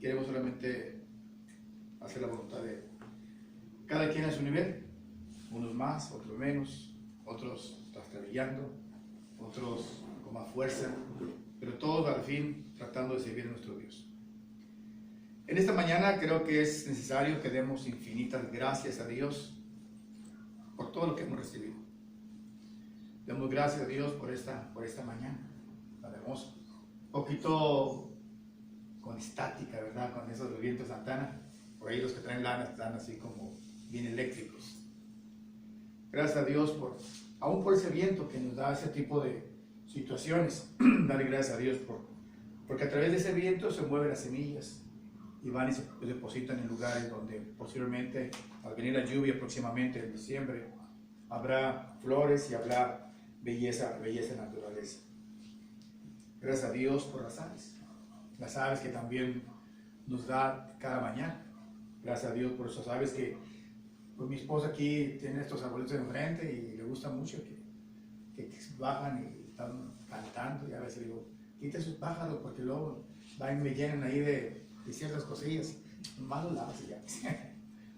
queremos solamente hacer la voluntad de cada quien a su nivel, unos más, otros menos, otros trastabillando, otros con más fuerza, pero todos al fin tratando de servir a nuestro Dios. En esta mañana creo que es necesario que demos infinitas gracias a Dios por todo lo que hemos recibido. Demos gracias a Dios por esta mañana, tan hermosa. Un poquito con estática, ¿verdad? Con esos vientos Santana. Por ahí los que traen lana están así como bien eléctricos. Gracias a Dios aún por ese viento que nos da ese tipo de situaciones. Dale gracias a Dios porque a través de ese viento se mueven las semillas y van y se depositan en lugares donde posiblemente al venir la lluvia próximamente en diciembre habrá flores y habrá belleza naturaleza. Gracias a Dios por las aves que también nos da cada mañana. Gracias a Dios por esas aves que pues mi esposa aquí tiene estos arbolitos enfrente y le gusta mucho que bajan y están cantando, y a veces digo, quita sus pájaros porque luego van y me llenan ahí de ciertas cosillas, más los lavas y ya.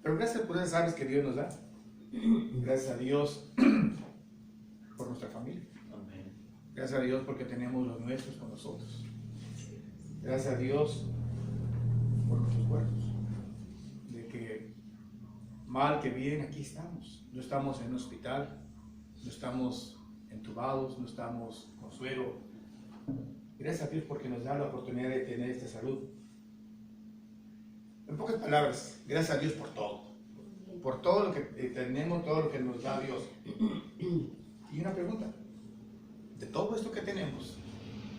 Pero gracias por esas aves que Dios nos da. Gracias a Dios por nuestra familia. Gracias a Dios porque tenemos los nuestros con nosotros. Gracias a Dios por nuestros cuerpos. De que mal que bien aquí estamos. No estamos en un hospital, no estamos entubados, no estamos con suero. Gracias a Dios porque nos da la oportunidad de tener esta salud. En pocas palabras, gracias a Dios por todo lo que tenemos, todo lo que nos da Dios. Y una pregunta, de todo esto que tenemos,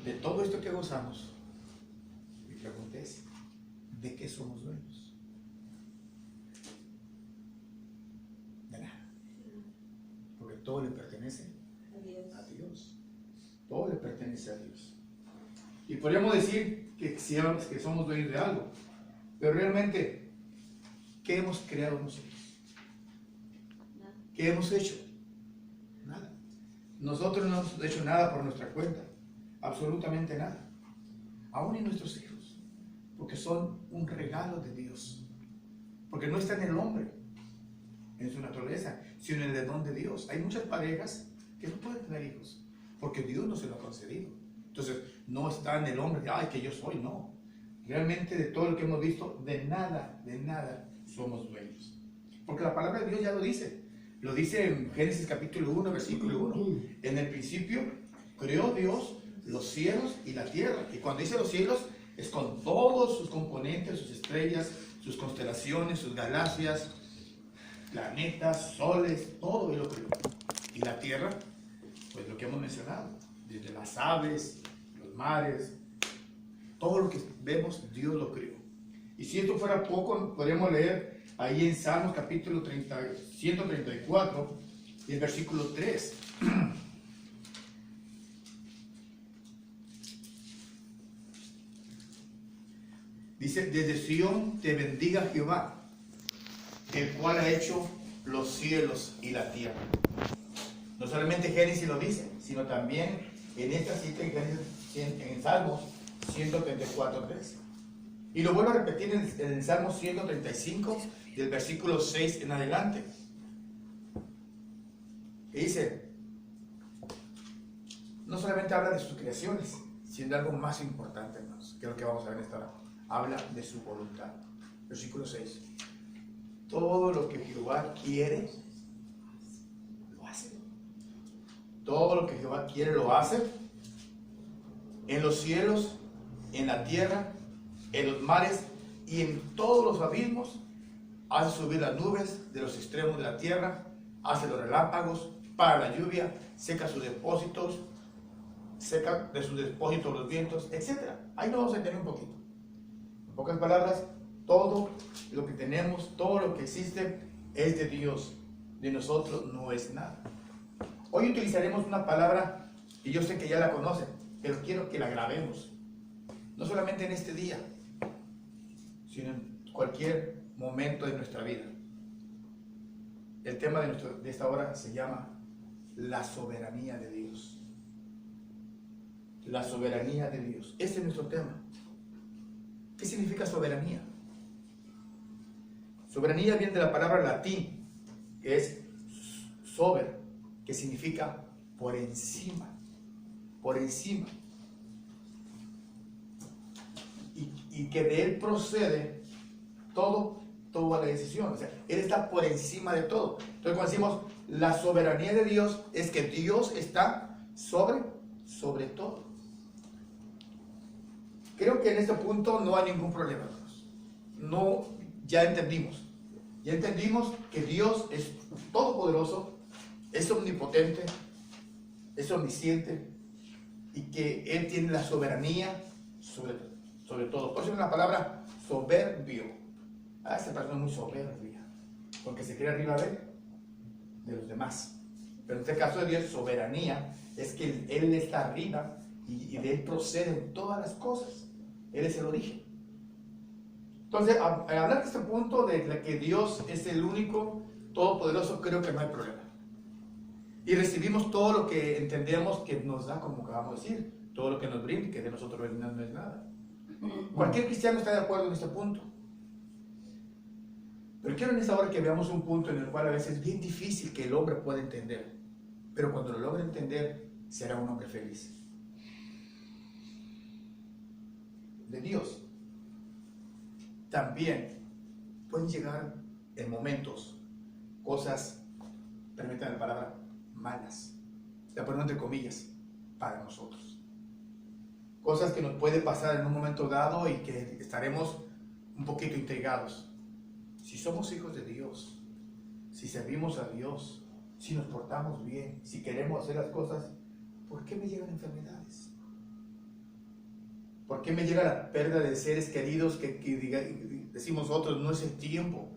de todo esto que gozamos, mi pregunta es, ¿de qué somos dueños? De nada. Porque todo le pertenece a Dios. Todo le pertenece a Dios. Y podríamos decir que somos dueños de algo, pero realmente, ¿qué hemos creado nosotros? ¿Qué hemos hecho? Nada. Nosotros no hemos hecho nada por nuestra cuenta, absolutamente nada. Aún en nuestros hijos, porque son un regalo de Dios. Porque no está en el hombre, en su naturaleza, sino en el don de Dios. Hay muchas parejas que no pueden tener hijos, porque Dios no se lo ha concedido. Entonces, no está en el hombre de, ay, que yo soy, no. Realmente de todo lo que hemos visto, de nada somos dueños. Porque la palabra de Dios ya lo dice. Lo dice en Génesis capítulo 1, versículo 1. En el principio creó Dios los cielos y la tierra. Y cuando dice los cielos, es con todos sus componentes, sus estrellas, sus constelaciones, sus galaxias, planetas, soles, todo Él lo creó. Y la tierra, pues lo que hemos mencionado, desde las aves, los mares, todo lo que vemos, Dios lo creó. Y si esto fuera poco, podríamos leer ahí en Salmos capítulo 134, y el versículo 3. Dice, desde Sión te bendiga Jehová, el cual ha hecho los cielos y la tierra. No solamente Génesis lo dice, sino también en esta cita en Salmos 134, 3. Y lo vuelvo a repetir en el Salmo 135, del versículo 6 en adelante. Que dice, no solamente habla de sus creaciones, sino de algo más importante, hermanos, que es lo que vamos a ver en esta hora. Habla de su voluntad. Versículo 6. Todo lo que Jehová quiere, lo hace. Todo lo que Jehová quiere, lo hace. En los cielos, en la tierra, en los mares y en todos los abismos, hace subir las nubes de los extremos de la tierra, hace los relámpagos, para la lluvia, seca sus depósitos, seca de sus depósitos los vientos, etc. Ahí nos vamos a entender un poquito. En pocas palabras, todo lo que tenemos, todo lo que existe es de Dios, de nosotros no es nada. Hoy utilizaremos una palabra que yo sé que ya la conocen, pero quiero que la grabemos. No solamente en este día, sino en cualquier momento de nuestra vida. El tema de esta hora se llama la soberanía de Dios. La soberanía de Dios. Ese es nuestro tema. ¿Qué ¿Qué significa soberanía? Soberanía viene de la palabra latín, que es sober, que significa por encima, por encima. Y que de él procede toda la decisión. O sea, él está por encima de todo. Entonces, cuando decimos la soberanía de Dios, es que Dios está sobre todo. Creo que en este punto no hay ningún problema, hermanos. No, ya entendimos que Dios es todopoderoso, es omnipotente, es omnisciente y que Él tiene la soberanía sobre todo. Por eso es la palabra soberbio. Esta persona es muy soberbia, porque se cree arriba de los demás. Pero en este caso de Dios, soberanía es que Él está arriba y de Él proceden todas las cosas. Él es el origen. Entonces, al hablar de este punto de que Dios es el único todopoderoso, creo que no hay problema. Y recibimos todo lo que entendemos que nos da, como acabamos de decir, todo lo que nos brinda, que de nosotros no es nada. Cualquier cristiano está de acuerdo en este punto. Pero quiero en esta hora que veamos un punto en el cual a veces es bien difícil que el hombre pueda entender. Pero cuando lo logre entender, será un hombre feliz. De Dios. También pueden llegar en momentos cosas, permítanme la palabra, malas. La pongo entre comillas, para nosotros. Cosas que nos puede pasar en un momento dado y que estaremos un poquito intrigados. Si somos hijos de Dios, si servimos a Dios, si nos portamos bien, si queremos hacer las cosas, ¿por qué me llegan enfermedades? ¿Por qué me llega la pérdida de seres queridos que decimos otros, no es el tiempo?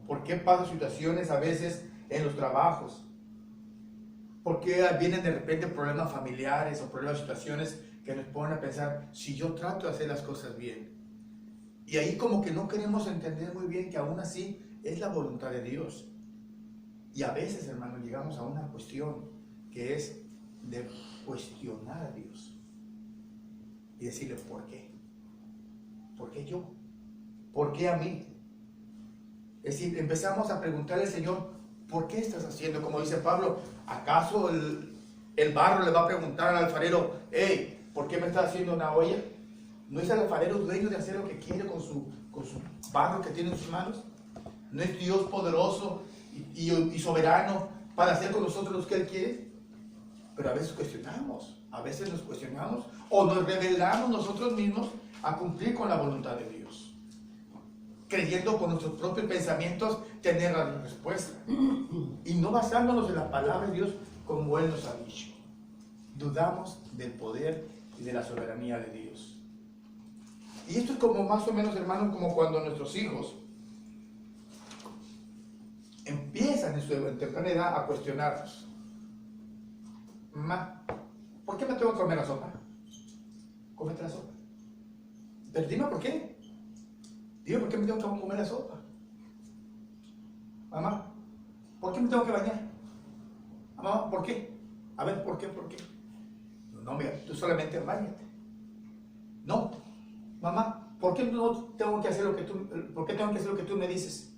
¿Por qué pasan situaciones a veces en los trabajos? ¿Por qué vienen de repente problemas familiares o problemas, situaciones que nos ponen a pensar, si yo trato de hacer las cosas bien? Y ahí como que no queremos entender muy bien que aún así es la voluntad de Dios. Y a veces, hermano, llegamos a una cuestión que es de cuestionar a Dios y decirle, ¿por qué? ¿Por qué yo? ¿Por qué a mí? Es decir, empezamos a preguntarle al Señor, ¿por qué estás haciendo? Como dice Pablo, ¿acaso el barro le va a preguntar al alfarero, hey, ¿por qué me estás haciendo una olla? ¿No es el alfarero dueño de hacer lo que quiere con su barro que tiene en sus manos? ¿No es Dios poderoso y soberano para hacer con nosotros lo que Él quiere? Pero a veces nos cuestionamos o nos rebelamos nosotros mismos a cumplir con la voluntad de Dios, creyendo con nuestros propios pensamientos tener la respuesta y no basándonos en la palabra de Dios como Él nos ha dicho. Dudamos del poder y de la soberanía de Dios. Y esto es como más o menos, hermanos, como cuando nuestros hijos empiezan en su temprana edad a cuestionarnos. Mamá, ¿por qué me tengo que comer la sopa? Cómete la sopa. Pero dime por qué. Dime por qué me tengo que comer la sopa. Mamá, ¿por qué me tengo que bañar? Mamá, ¿por qué? A ver, ¿por qué? No, mira, tú solamente bañate. No, mamá, ¿por qué no tengo que hacer lo que tú me dices?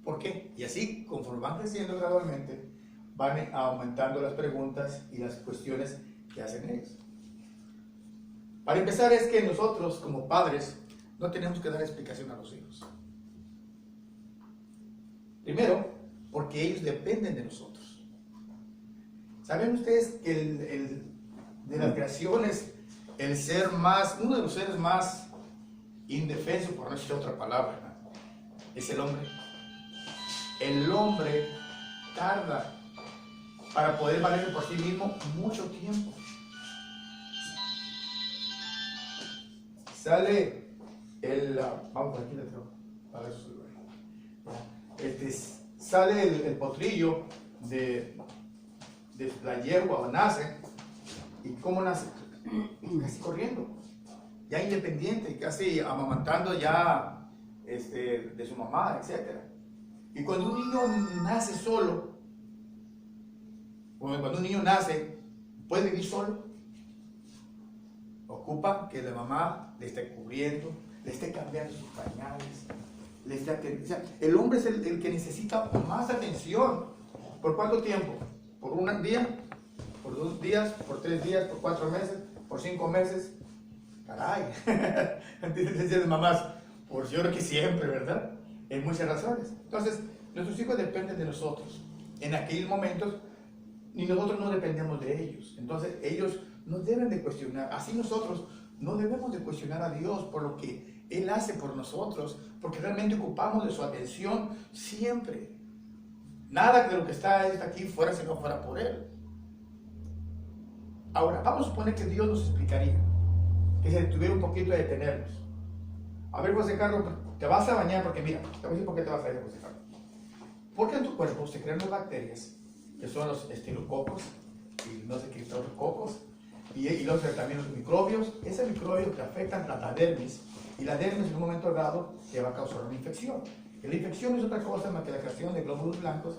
¿Por qué? Y así, conforme van creciendo gradualmente, van aumentando las preguntas y las cuestiones que hacen ellos. Para empezar, es que nosotros, como padres, no tenemos que dar explicación a los hijos. Primero, porque ellos dependen de nosotros. ¿Saben ustedes que de las creaciones, uno de los seres más indefensos, por no decir otra palabra, es el hombre? El hombre tarda para poder valerse por sí mismo mucho tiempo. Sale vamos por aquí dentro, para eso sale el potrillo de la yegua, o nace. ¿Y cómo nace? Casi corriendo, ya independiente, casi amamantando ya de su mamá, etc. Y cuando un niño nace solo, cuando un niño nace, ¿puede vivir solo? Ocupa que la mamá le esté cubriendo, le esté cambiando sus pañales, le esté atendiendo. O sea, el hombre es el que necesita más atención. ¿Por cuánto tiempo? ¿Por un día? ¿Por 2 días? ¿Por 3 días? ¿Por 4 meses? ¿Por 5 meses? Caray. Entonces, mamás, por yo creo que siempre, ¿verdad? En muchas razones. Entonces, nuestros hijos dependen de nosotros. En aquellos momentos, ni nosotros no dependemos de ellos. Entonces, ellos nos deben de cuestionar. Así nosotros no debemos de cuestionar a Dios por lo que Él hace por nosotros, porque realmente ocupamos de su atención siempre. Nada de lo que está aquí fuera si no fuera por Él. Ahora, vamos a suponer que Dios nos explicaría, que se detuviera un poquito de detenernos. A ver, José Carlos, te vas a bañar porque mira, te voy a decir por qué te vas a bañar, José Carlos. Porque en tu cuerpo se crean las bacterias, que son los estilococos, y no sé qué son los cocos, y luego también los microbios. Esos microbios que afectan a la dermis, y la dermis en un momento dado te va a causar una infección. Y la infección es otra cosa más que la creación de glóbulos blancos.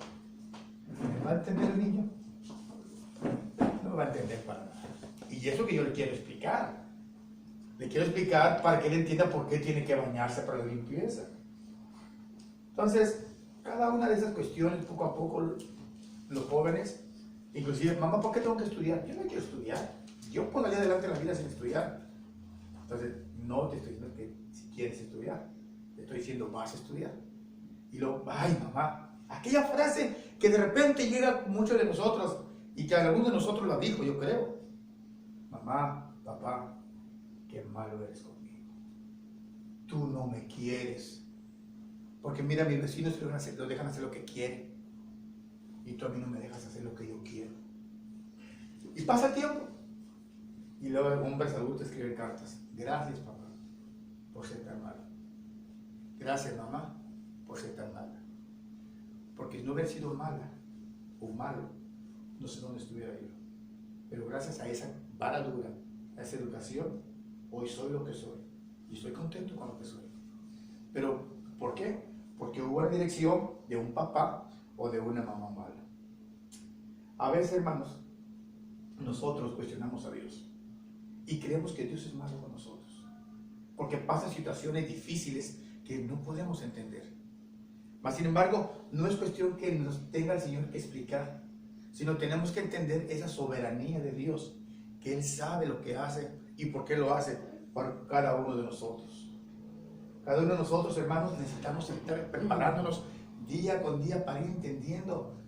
¿Me va a entender el niño? No me va a entender para nada. Y eso que yo le quiero explicar. Le quiero explicar para que él entienda por qué tiene que bañarse para la limpieza. Entonces, cada una de esas cuestiones, poco a poco, los jóvenes, inclusive, mamá, ¿por qué tengo que estudiar? Yo no quiero estudiar. Yo puedo salir adelante en la vida sin estudiar. Entonces, no te estoy diciendo que si quieres estudiar, te estoy diciendo vas a estudiar. Y luego, ay, mamá, aquella frase que de repente llega a muchos de nosotros y que alguno de nosotros la dijo, yo creo. Mamá, papá, qué malo eres conmigo. Tú no me quieres. Porque mira, mis vecinos lo dejan hacer lo que quieren. Y tú a mí no me dejas hacer lo que yo quiero. Y pasa el tiempo. Y luego hombres adultos escriben cartas. Gracias, papá, por ser tan malo. Gracias, mamá, por ser tan mala. Porque si no hubiera sido mala o malo, no sé dónde estuviera yo. Pero gracias a esa vara dura, a esa educación, hoy soy lo que soy. Y estoy contento con lo que soy. Pero, ¿por qué? Porque hubo una dirección de un papá o de una mamá mala. A veces, hermanos, nosotros cuestionamos a Dios y creemos que Dios es malo con nosotros. Porque pasan situaciones difíciles que no podemos entender. Mas, sin embargo, no es cuestión que nos tenga el Señor que explicar, sino tenemos que entender esa soberanía de Dios, que Él sabe lo que hace y por qué lo hace para cada uno de nosotros. Cada uno de nosotros, hermanos, necesitamos estar preparándonos día con día para ir entendiendo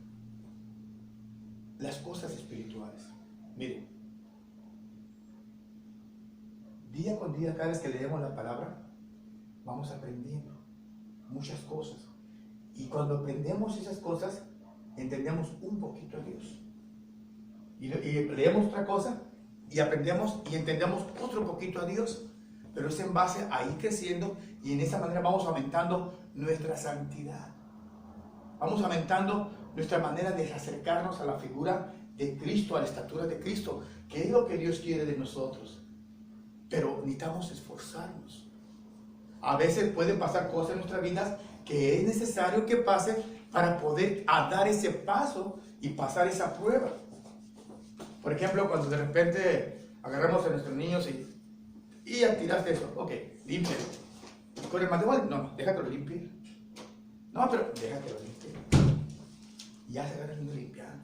las cosas espirituales. Miren, día con día, cada vez que leemos la palabra, vamos aprendiendo muchas cosas. Y cuando aprendemos esas cosas, entendemos un poquito a Dios. Y leemos otra cosa y aprendemos y entendemos otro poquito a Dios. Pero es en base a ir creciendo y en esa manera vamos aumentando nuestra santidad. Vamos aumentando nuestra manera de acercarnos a la figura de Cristo, a la estatura de Cristo, que es lo que Dios quiere de nosotros. Pero necesitamos esforzarnos. A veces pueden pasar cosas en nuestras vidas que es necesario que pase para poder dar ese paso y pasar esa prueba. Por ejemplo, cuando de repente agarramos a nuestros niños y ya tiraste eso, ok, límpialo. Con el manual, no, deja que lo limpie. No, pero deja que lo limpie. Y ya se agarra el niño limpiando.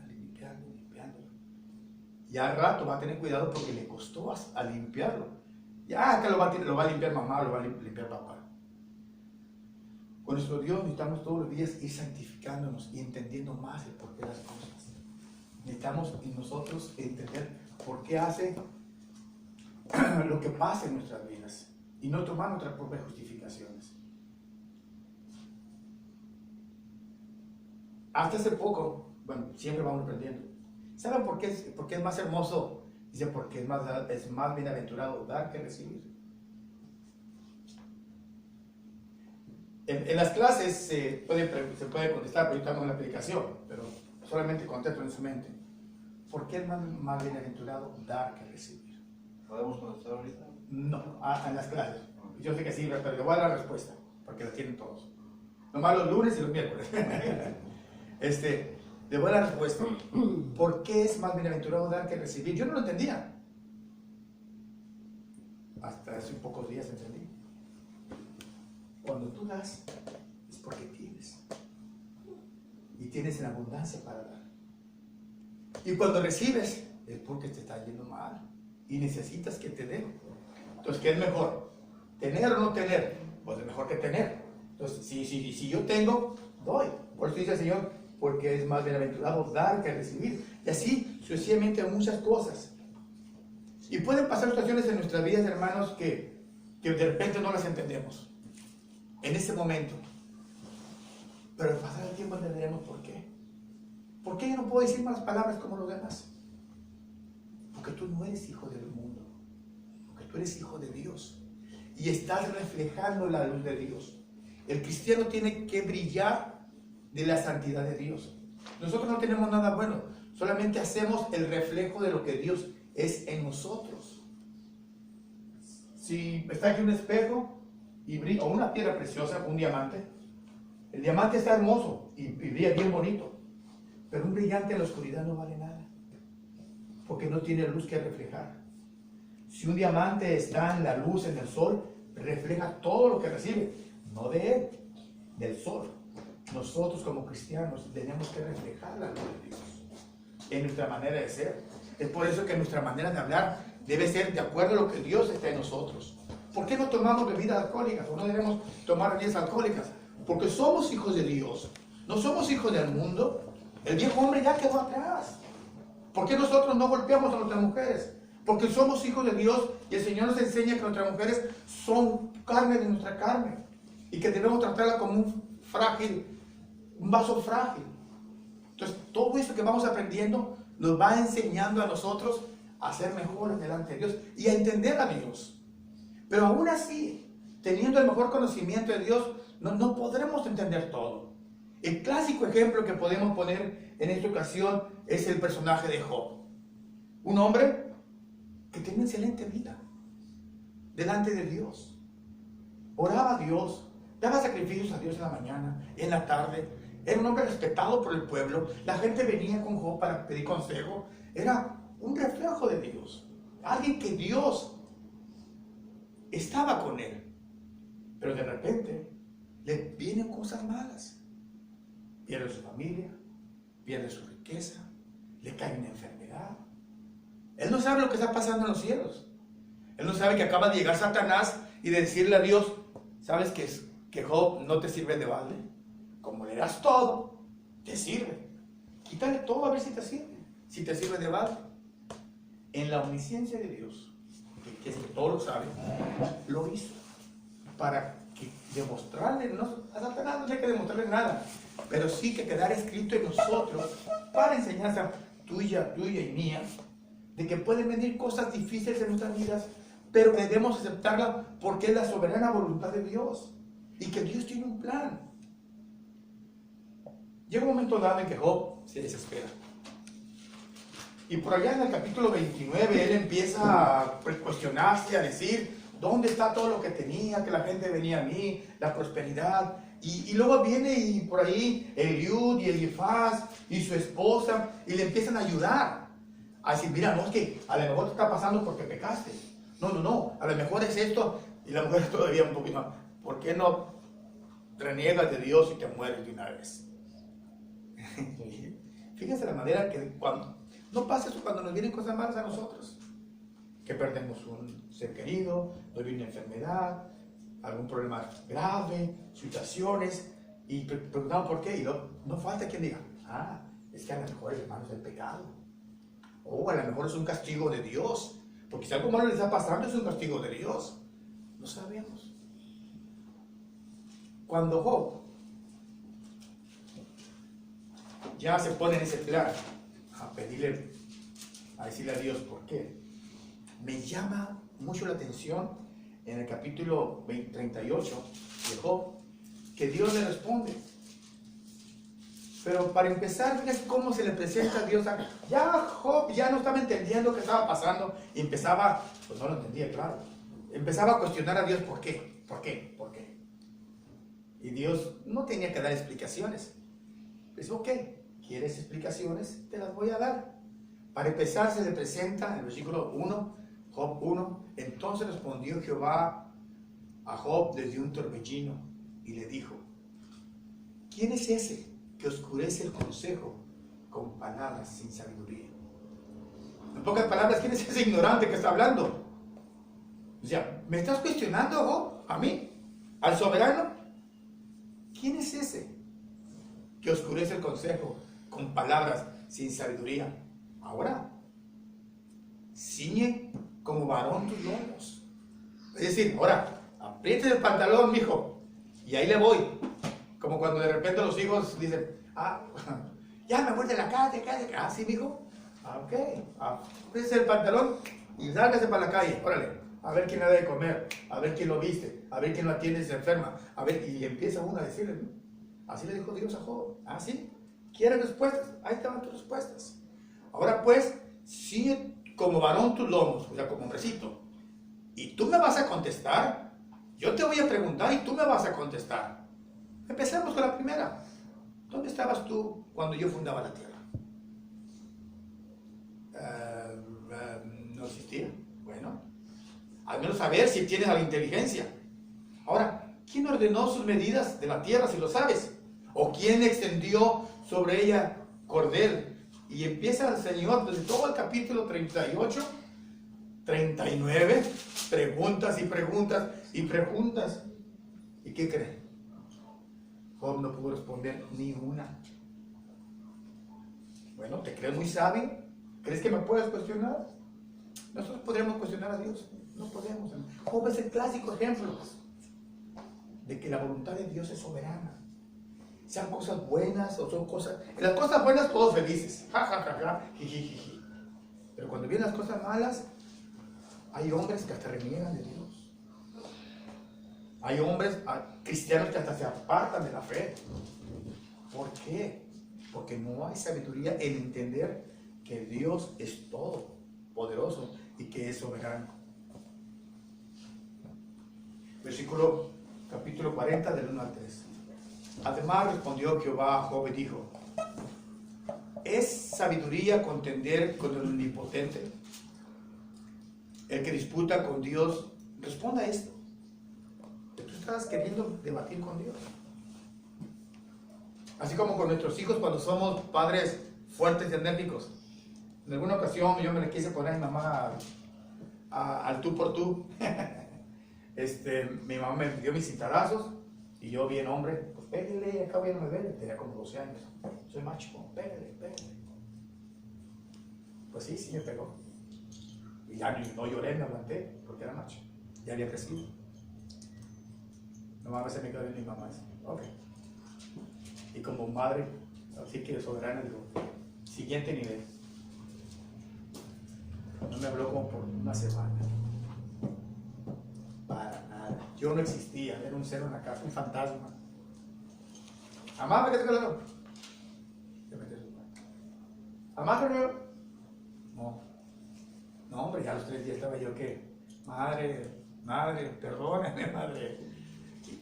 Ya al rato va a tener cuidado porque le costó a limpiarlo. Ya que lo va a limpiar mamá, lo va a limpiar papá. Con nuestro Dios necesitamos todos los días ir santificándonos y entendiendo más el porqué de las cosas. Necesitamos en nosotros entender por qué hace lo que pasa en nuestras vidas y no tomar nuestras propias justificaciones. Hasta hace poco, bueno, siempre vamos aprendiendo. ¿Saben por qué es más hermoso? Dice, porque es más bienaventurado dar que recibir. En las clases se puede contestar, pero estamos en la aplicación, pero solamente contesto en su mente. ¿Por qué es más bienaventurado dar que recibir? ¿Podemos contestar ahorita? No, en las clases. Yo sé que sí, pero le voy a dar la respuesta, porque la tienen todos. Nomás los lunes y los miércoles. Le voy a dar la respuesta. ¿Por qué es más bienaventurado dar que recibir? Yo no lo entendía. hasta hace pocos días entendí. Cuando tú das, es porque tienes. Y tienes en abundancia para dar. Y cuando recibes, es porque te está yendo mal. Y necesitas que te den. Entonces, ¿qué es mejor? ¿Tener o no tener? Pues es mejor que tener. Entonces, si yo tengo, doy. Por eso dice el Señor, porque es más bienaventurado dar que recibir. Y así, sucesivamente, muchas cosas. Y pueden pasar situaciones en nuestras vidas, hermanos, que de repente no las entendemos. En ese momento. Pero al pasar el tiempo entenderemos por qué. ¿Por qué yo no puedo decir malas palabras como los demás? Porque tú no eres hijo del mundo. Porque tú eres hijo de Dios. Y estás reflejando la luz de Dios. El cristiano tiene que brillar de la santidad de Dios. Nosotros no tenemos nada bueno. Solamente hacemos el reflejo de lo que Dios es en nosotros. Si está aquí un espejo y brilla, o una piedra preciosa, un diamante, el diamante está hermoso y brilla bien bonito, pero un brillante en la oscuridad no vale nada, porque no tiene luz que reflejar. Si un diamante está en la luz, en el sol, refleja todo lo que recibe, no de él, del sol. Nosotros como cristianos tenemos que reflejar la luz de Dios en nuestra manera de ser. Es por eso que nuestra manera de hablar debe ser de acuerdo a lo que Dios está en nosotros. ¿Por qué no tomamos bebidas alcohólicas o no debemos tomar bebidas alcohólicas? Porque somos hijos de Dios, no somos hijos del mundo. El viejo hombre ya quedó atrás. ¿Por qué nosotros no golpeamos a nuestras mujeres? Porque somos hijos de Dios y el Señor nos enseña que nuestras mujeres son carne de nuestra carne y que debemos tratarla como un vaso frágil. Entonces, todo esto que vamos aprendiendo nos va enseñando a nosotros a ser mejores delante de Dios y a entender a Dios. Pero aún así, teniendo el mejor conocimiento de Dios, no podremos entender todo. El clásico ejemplo que podemos poner en esta ocasión es el personaje de Job. Un hombre que tenía una excelente vida delante de Dios. Oraba a Dios, daba sacrificios a Dios en la mañana, en la tarde. Era un hombre respetado por el pueblo. La gente venía con Job para pedir consejo. Era un reflejo de Dios. Alguien que Dios estaba con él. Pero de repente le vienen cosas malas. Pierde su familia, pierde su riqueza, le cae una enfermedad. Él no sabe lo que está pasando en los cielos. Él no sabe que acaba de llegar Satanás y de decirle a Dios, ¿sabes que Job no te sirve de balde? Como le das todo, te sirve. Quítale todo a ver si te sirve de balde. En la omnisciencia de Dios, que es que todo lo sabe, lo hizo para demostrarle, a Satanás no hay que demostrarle nada, pero sí que quedara escrito en nosotros para enseñanza tuya y mía, de que pueden venir cosas difíciles en nuestras vidas, pero debemos aceptarlas porque es la soberana voluntad de Dios y que Dios tiene un plan. Llega un momento dado en que Job se desespera. Y por allá en el capítulo 29 él empieza a cuestionarse, a decir, ¿dónde está todo lo que tenía? Que la gente venía a mí, la prosperidad. Y luego viene y por ahí Eliud y Elifaz y su esposa y le empiezan a ayudar. A decir, mira, no es que a lo mejor te está pasando porque pecaste. No, a lo mejor es esto. Y la mujer todavía un poquito más. ¿Por qué no reniegas de Dios y te mueres de una vez? Fíjense la manera que cuando no pasa eso, cuando nos vienen cosas malas a nosotros, que perdemos un ser querido, nos viene una enfermedad, algún problema grave, situaciones, y preguntamos por qué, y no falta quien diga, es que a lo mejor es hermano del pecado, o a lo mejor es un castigo de Dios, porque si algo malo le está pasando es un castigo de Dios. No sabemos. Cuando Job ya se pone en ese plan a decirle a Dios por qué, me llama mucho la atención en el capítulo 38 de Job, que Dios le responde. Pero para empezar, fíjense cómo se le presenta a Dios. Ya Job ya no estaba entendiendo qué estaba pasando y empezaba, pues no lo entendía, claro. Empezaba a cuestionar a Dios por qué. Y Dios no tenía que dar explicaciones. Pues ok, ¿quieres explicaciones? Te las voy a dar. Para empezar se le presenta en el versículo 1 Job 1. Entonces respondió Jehová a Job desde un torbellino y le dijo: ¿quién es ese que oscurece el consejo con palabras sin sabiduría? En pocas palabras, ¿quién es ese ignorante que está hablando? O sea, ¿me estás cuestionando, Job? ¿A mí? ¿Al soberano? ¿Quién es ese que oscurece el consejo con palabras sin sabiduría? Ahora, ciñe como varón tus lomos. Es decir, ahora, apriete el pantalón, mijo, y ahí le voy. Como cuando de repente los hijos dicen: ya me voy de la calle. ¿Sí, mijo? Ok, apriete el pantalón y sálgase para la calle, órale. A ver quién le da de comer, a ver quién lo viste, a ver quién lo atiende si se enferma, a ver, y empieza uno a decirle, ¿no? Así le dijo Dios a Job. ¿Sí? ¿Quieres respuestas? Ahí te van tus respuestas. Ahora pues, sigue como varón tus lomos, o sea, como hombrecito. Y tú me vas a contestar. Yo te voy a preguntar y tú me vas a contestar. Empecemos con la primera. ¿Dónde estabas tú cuando yo fundaba la tierra? No existía. Bueno, al menos saber si tienes la inteligencia. Ahora, ¿quién ordenó sus medidas de la tierra, si lo sabes? ¿O quién extendió sobre ella cordel? Y empieza el Señor desde todo el capítulo 38, 39, preguntas y preguntas y preguntas. ¿Y qué creen? Job no pudo responder ni una. Bueno, ¿te crees muy sabio? ¿Crees que me puedes cuestionar? Nosotros podríamos cuestionar a Dios. No podemos. Job es el clásico ejemplo de que la voluntad de Dios es soberana. Sean cosas buenas o son cosas... En las cosas buenas todos felices. Ja, ja, ja, ja, jiji. Pero cuando vienen las cosas malas, hay hombres que hasta reniegan de Dios. Hay hombres, cristianos, que hasta se apartan de la fe. ¿Por qué? Porque no hay sabiduría en entender que Dios es todopoderoso y que es soberano. Versículo capítulo 40 del 1 al 3. Además respondió Jehová a Job y dijo: ¿es sabiduría contender con el omnipotente? El que disputa con Dios, responda esto. Tú estás queriendo debatir con Dios. Así como con nuestros hijos cuando somos padres fuertes y enérgicos. En alguna ocasión yo me le quise poner a mi mamá al tú por tú. Mi mamá me dio mis cintarazos y yo, bien hombre, pues pégale, acá ya no me ve, tenía como 12 años. Soy macho, pégale. Pues sí me pegó. Y ya no lloré, me aguanté, porque era macho. Ya había crecido. No, a veces me quedó bien mi mamá. Ok. Y como madre, así que soberana, digo, siguiente nivel. No me habló como por una semana. Para nada. Yo no existía, era un cero en la casa, un fantasma. Amá, ¿qué te quedó? Amá, no, hombre, ya a los 3 días estaba yo que, madre, perdóname, madre.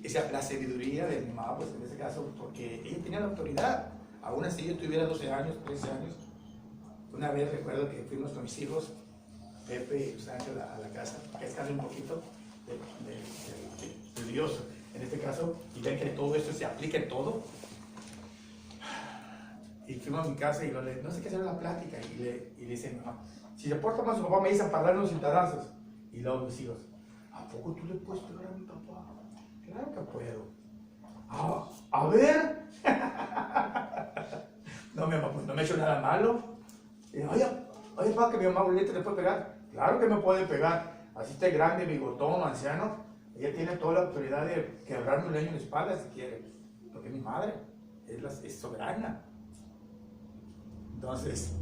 O sea, la sabiduría de mi mamá, pues en ese caso, porque ella tenía la autoridad. Aún así yo tuviera 12 años, 13 años. Una vez recuerdo que fuimos con mis hijos, Pepe y Ángel, a la casa, para que descansen un poquito de Dios, en este caso, y ven que todo esto se aplica en todo. Y fuimos a mi casa y no sé qué hacer en la plática, y le dice: no, si se porta mal su papá me dice para darle unos cintazos. Y luego mis hijos: ¿a poco tú le puedes pegar a mi papá? Claro que puedo. A ver. No, mi mamá, pues no me he hecho nada malo. Y, oye, papá, que mi mamá bonita le puede pegar. Claro que me puede pegar. Así esté grande, bigotón, anciano. Ella tiene toda la autoridad de quebrarme un leño en la espalda si quiere. Porque es mi madre. Es soberana. Entonces,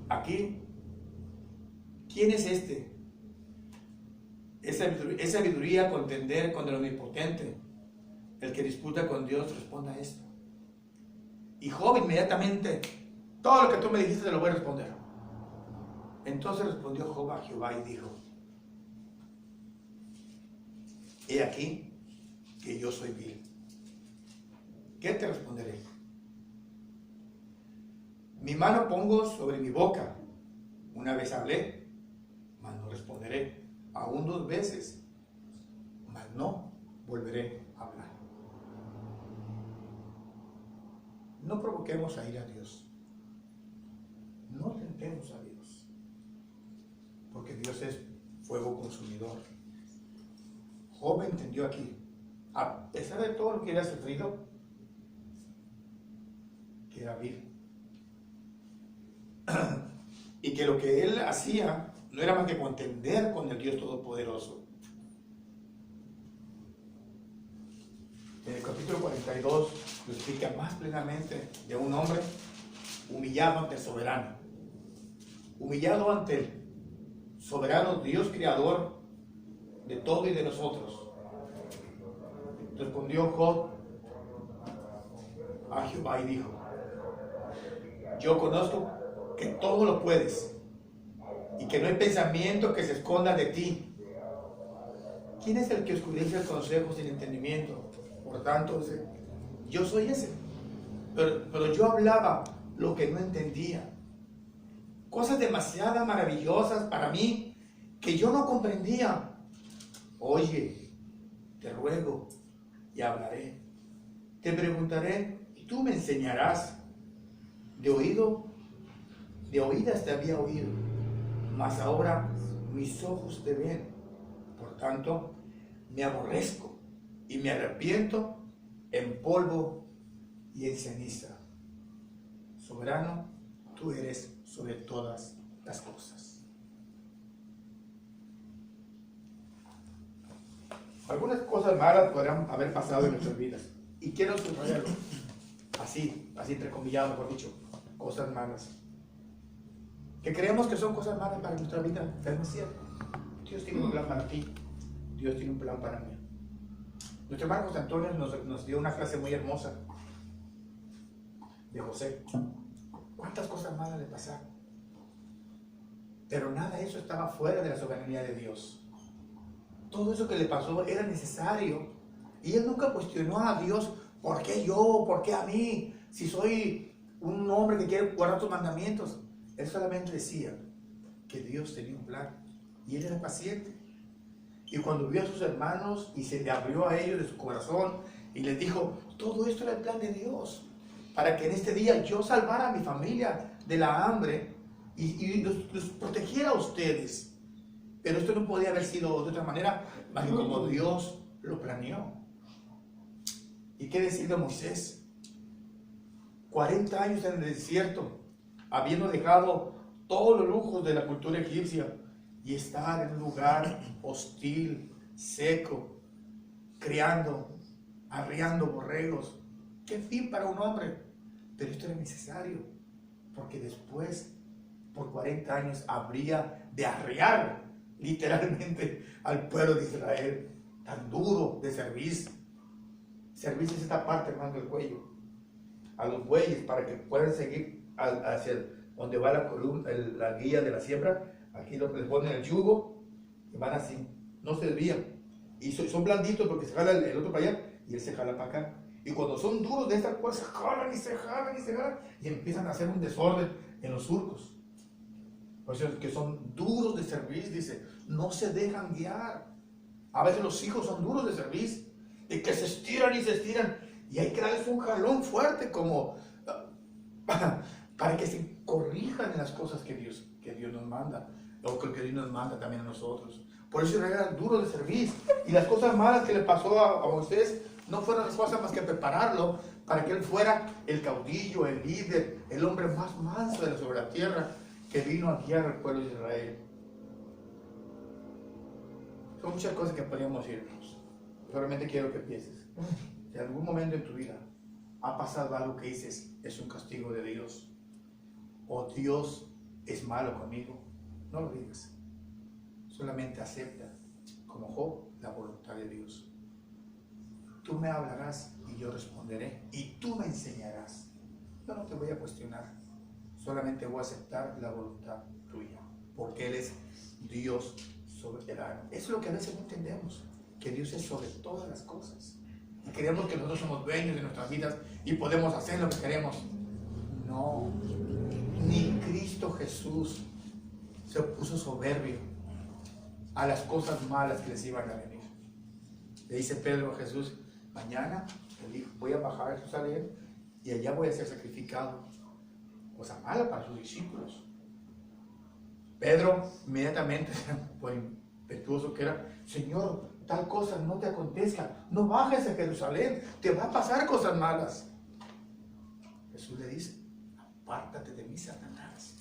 aquí, ¿quién es este? Es sabiduría contender con el omnipotente. El que disputa con Dios, responda a esto. Y Job inmediatamente: todo lo que tú me dijiste te lo voy a responder. Entonces respondió Job a Jehová y dijo: he aquí que yo soy vil. ¿Qué te responderé? Mi mano pongo sobre mi boca. Una vez hablé responderé aún 2 veces, mas no volveré a hablar. No provoquemos a ir a Dios. No tentemos a Dios, porque Dios es fuego consumidor. Job entendió aquí, a pesar de todo lo que había sufrido, que era vil. Y que lo que él hacía no era más que contender con el Dios Todopoderoso. En el capítulo 42 lo explica más plenamente de un hombre humillado ante el soberano. Humillado ante el soberano Dios creador de todo y de nosotros. Respondió Job a Jehová y dijo: yo conozco que todo lo puedes y que no hay pensamiento que se esconda de ti. ¿Quién es el que oscurece el consejo sin entendimiento? Por tanto, yo soy ese. Pero yo hablaba lo que no entendía. Cosas demasiado maravillosas para mí que yo no comprendía. Oye, te ruego y hablaré. Te preguntaré y tú me enseñarás. De oídas te había oído, mas ahora mis ojos te ven. Por tanto, me aborrezco y me arrepiento en polvo y en ceniza. Soberano, tú eres sobre todas las cosas. Algunas cosas malas podrán haber pasado en nuestras vidas, y quiero subrayarlo, así entrecomillado, mejor dicho, cosas malas. Que creemos que son cosas malas para nuestra vida, pero no es cierto. Dios tiene un plan para ti, Dios tiene un plan para mí. Nuestro hermano José Antonio nos dio una clase muy hermosa de José. ¿Cuántas cosas malas le pasaron? Pero nada de eso estaba fuera de la soberanía de Dios. Todo eso que le pasó era necesario. Y él nunca cuestionó a Dios: ¿por qué yo? ¿Por qué a mí? Si soy un hombre que quiere guardar tus mandamientos. Él solamente decía que Dios tenía un plan. Y él era paciente. Y cuando vio a sus hermanos y se le abrió a ellos de su corazón y les dijo: todo esto era el plan de Dios, para que en este día yo salvara a mi familia de la hambre y los protegiera a ustedes. Pero esto no podía haber sido de otra manera más que como Dios lo planeó. ¿Y qué decir de Moisés? 40 años en el desierto, habiendo dejado todos los lujos de la cultura egipcia y estar en un lugar hostil, seco, arriando borregos. ¿Qué fin para un hombre? Pero esto era necesario, porque después, por 40 años, habría de arriar literalmente al pueblo de Israel, tan duro de servir. Servir es esta parte, hermano, del cuello, a los bueyes, para que puedan seguir hacia donde va la columna, la guía de la siembra. Aquí les ponen el yugo y van así, no se desvían. Y son blanditos porque se jala el otro para allá y él se jala para acá. Y cuando son duros de esta cosa, se jalan y se jalan y se jalan y empiezan a hacer un desorden en los surcos. Por eso es que son duros de servir, dice, no se dejan guiar. A veces los hijos son duros de servir, de que se estiran y se estiran, y hay que darles un jalón fuerte como para que se corrijan en las cosas que Dios nos manda, o que Dios nos manda también a nosotros. Por eso era duro de servir. Y las cosas malas que le pasó a Moisés no fueron las cosas más que prepararlo para que él fuera el caudillo, el líder, el hombre más manso sobre la tierra, que vino a guiar al pueblo de Israel. Son muchas cosas que podríamos irnos. Solamente quiero que pienses. Si en algún momento en tu vida ha pasado algo que dices, es un castigo de Dios, o Dios es malo conmigo, no lo digas. Solamente acepta, como Job, la voluntad de Dios. Tú me hablarás y yo responderé, y tú me enseñarás. Yo no te voy a cuestionar, solamente voy a aceptar la voluntad tuya, porque Él es Dios soberano. Eso es lo que a veces no entendemos, que Dios es sobre todas las cosas. Y creemos que nosotros somos dueños de nuestras vidas y podemos hacer lo que queremos. No, ni Cristo Jesús se puso soberbio a las cosas malas que les iban a venir. Le dice Pedro a Jesús, mañana voy a bajar a Jerusalén y allá voy a ser sacrificado. Cosa mala para sus discípulos. Pedro inmediatamente, por impetuoso que era, Señor, tal cosa no te acontezca, no bajes a Jerusalén, te va a pasar cosas malas. Jesús le dice, apártate de mí, Satanás.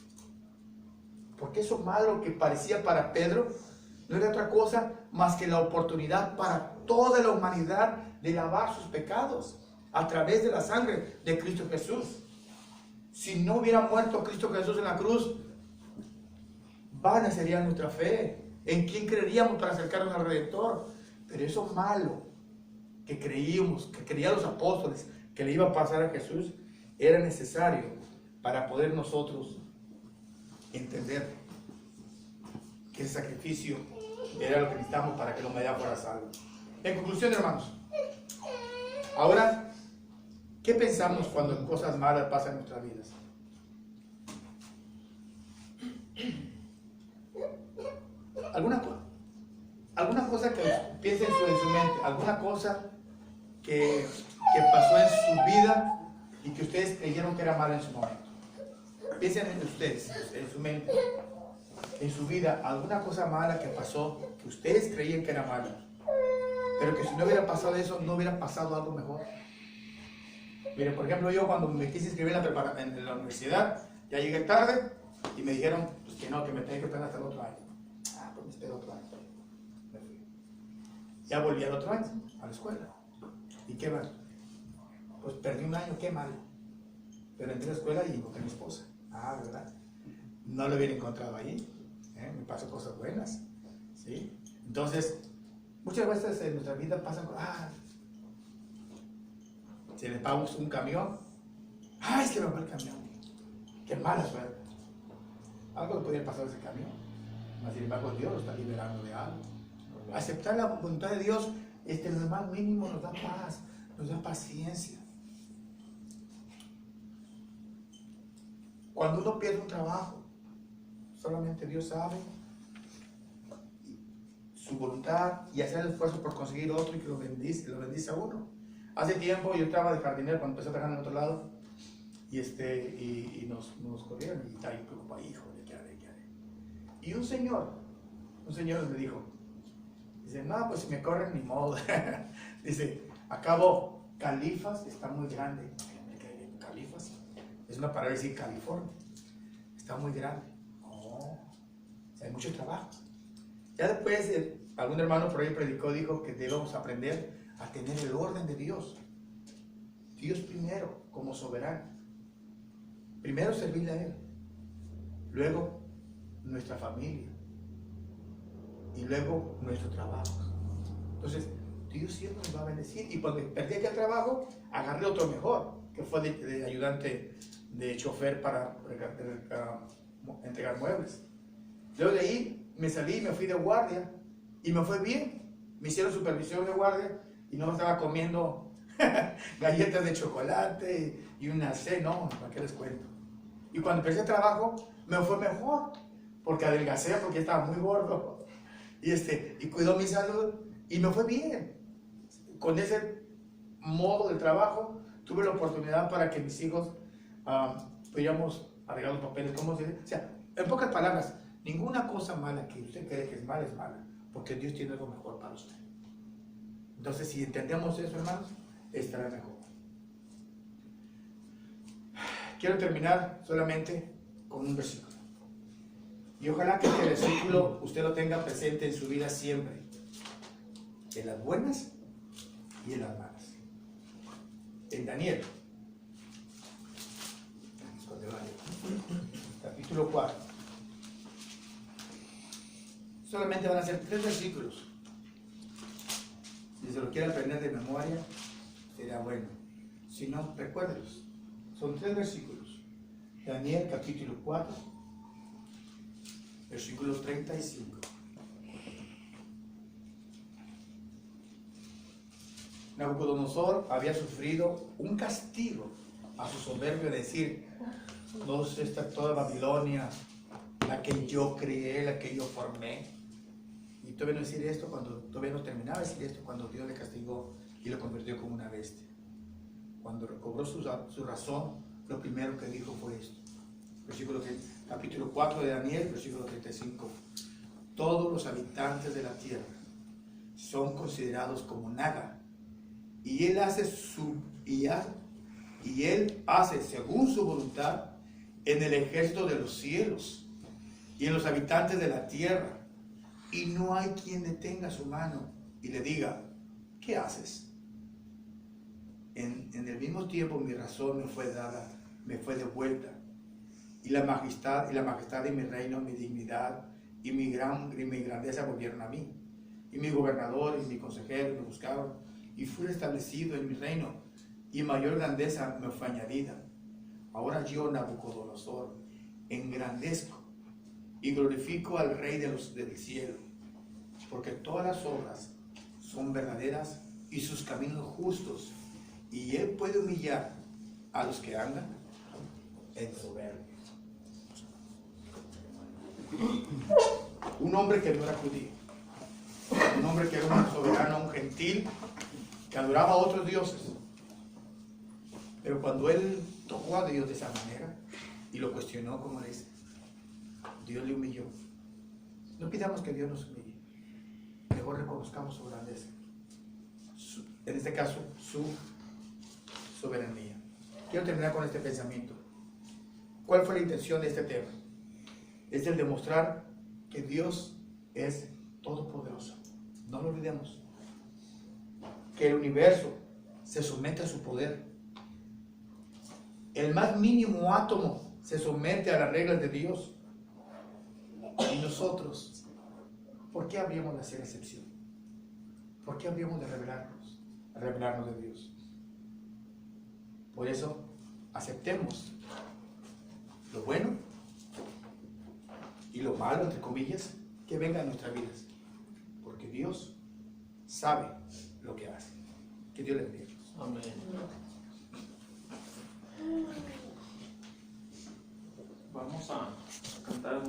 Porque eso malo que parecía para Pedro no era otra cosa más que la oportunidad para toda la humanidad de lavar sus pecados a través de la sangre de Cristo Jesús. Si no hubiera muerto Cristo Jesús en la cruz, vana sería nuestra fe. ¿En quién creeríamos para acercarnos al Redentor? Pero eso malo que creíamos, que creían los apóstoles, que le iba a pasar a Jesús, era necesario para poder nosotros entender que ese sacrificio era lo que necesitamos para que la humanidad fuera salva. En conclusión, hermanos, ahora, ¿qué pensamos cuando cosas malas pasan en nuestras vidas? ¿Alguna cosa que piensen en su mente? ¿Alguna cosa que pasó en su vida y que ustedes creyeron que era mala en su momento? Piensen en ustedes, en su mente, en su vida, alguna cosa mala que pasó, que ustedes creían que era mala, pero que si no hubiera pasado eso, no hubiera pasado algo mejor. Miren, por ejemplo, yo cuando me quise inscribir en la universidad, ya llegué tarde y me dijeron pues, que no, que me tenía que esperar hasta el otro año. Ah, pues me esperé otro año. Me fui. Ya volví al otro año, a la escuela. ¿Y qué mal? Pues perdí un año, qué mal. Pero entré a la escuela y encontré a mi esposa. Ah, ¿verdad? No lo hubiera encontrado ahí. Me pasó cosas buenas. ¿Sí? Entonces, muchas veces en nuestra vida pasan cosas. Se le paga un camión. Es que me va el camión. Qué mala suerte. Algo le podría pasar a ese camión. Mas, sin embargo, Dios lo está liberando de algo. Aceptar la voluntad de Dios, lo más mínimo nos da paz, nos da paciencia. Cuando uno pierde un trabajo, solamente Dios sabe su voluntad y hacer el esfuerzo por conseguir otro y que lo bendice a uno. Hace tiempo yo estaba de jardinero cuando empecé a trabajar en otro lado y nos corrieron y estaba preocupado, híjole, ¿qué haré? Y un señor me dijo, dice, no, pues si me corren ni modo. Dice, acabo, Califas está muy grande. Califas es una palabra decir California, está muy grande. Hay mucho trabajo. Ya después algún hermano por ahí predicó, dijo que debemos aprender a tener el orden de Dios. Dios primero, como soberano. Primero servirle a Él. Luego nuestra familia. Y luego nuestro trabajo. Entonces, Dios siempre nos va a bendecir. Y cuando perdí aquel trabajo, agarré otro mejor, que fue de ayudante de chofer para entregar muebles. Luego de ahí me salí, me fui de guardia y me fue bien. Me hicieron supervisión de guardia y no estaba comiendo galletas de chocolate y una cena, no, ¿para qué les cuento? Y cuando empecé el trabajo me fue mejor, porque adelgacé, porque estaba muy gordo y cuidó mi salud y me fue bien. Con ese modo de trabajo tuve la oportunidad para que mis hijos pudiéramos arreglar los papeles, ¿cómo se dice? O sea, en pocas palabras, ninguna cosa mala que usted cree que es mala, porque Dios tiene algo mejor para usted. Entonces, si entendemos eso, hermanos, estará mejor. Quiero terminar solamente con un versículo. Y ojalá que este versículo usted lo tenga presente en su vida siempre. En las buenas y en las malas. En Daniel. Capítulo 4. Solamente van a ser 3 versículos. Si se lo quiere aprender de memoria, será bueno. Si no, recuérdelos. Son 3 versículos. Daniel capítulo 4, versículo 35. Nabucodonosor había sufrido un castigo a su soberbio, decir, no está toda Babilonia, la que yo creé, la que yo formé. Y todavía no decir esto cuando, todavía no terminaba de decir esto cuando Dios le castigó y lo convirtió como una bestia. Cuando recobró su razón, lo primero que dijo fue esto. Capítulo 4 de Daniel, versículo 35. Todos los habitantes de la tierra son considerados como nada, y él hace según su voluntad en el ejército de los cielos y en los habitantes de la tierra, y no hay quien detenga su mano y le diga, ¿qué haces? En el mismo tiempo mi razón me fue dada, me fue devuelta, y la majestad de mi reino, mi dignidad y mi grandeza volvieron a mí. Y mi gobernador y mi consejero me buscaron, y fui establecido en mi reino, y mayor grandeza me fue añadida. Ahora yo, Nabucodonosor, engrandezco y glorifico al Rey del cielo, porque todas las obras son verdaderas y sus caminos justos, y él puede humillar a los que andan en soberbia. Un hombre que no era judío, un hombre que era un soberano, un gentil, que adoraba a otros dioses. Pero cuando él tocó a Dios de esa manera y lo cuestionó, como le dice, Dios le humilló. No pidamos que Dios nos humille, mejor reconozcamos su grandeza, en este caso su soberanía. Quiero terminar con este pensamiento. ¿Cuál fue la intención de este tema? Es el demostrar que Dios es todopoderoso. No lo olvidemos. Que el universo se somete a su poder. El más mínimo átomo se somete a las reglas de Dios. Y nosotros, ¿por qué habríamos de hacer excepción? ¿Por qué habríamos de revelarnos de Dios? Por eso, aceptemos lo bueno y lo malo, entre comillas, que venga en nuestras vidas. Porque Dios sabe lo que hace. Que Dios le bendiga. Amén. Vamos a cantar.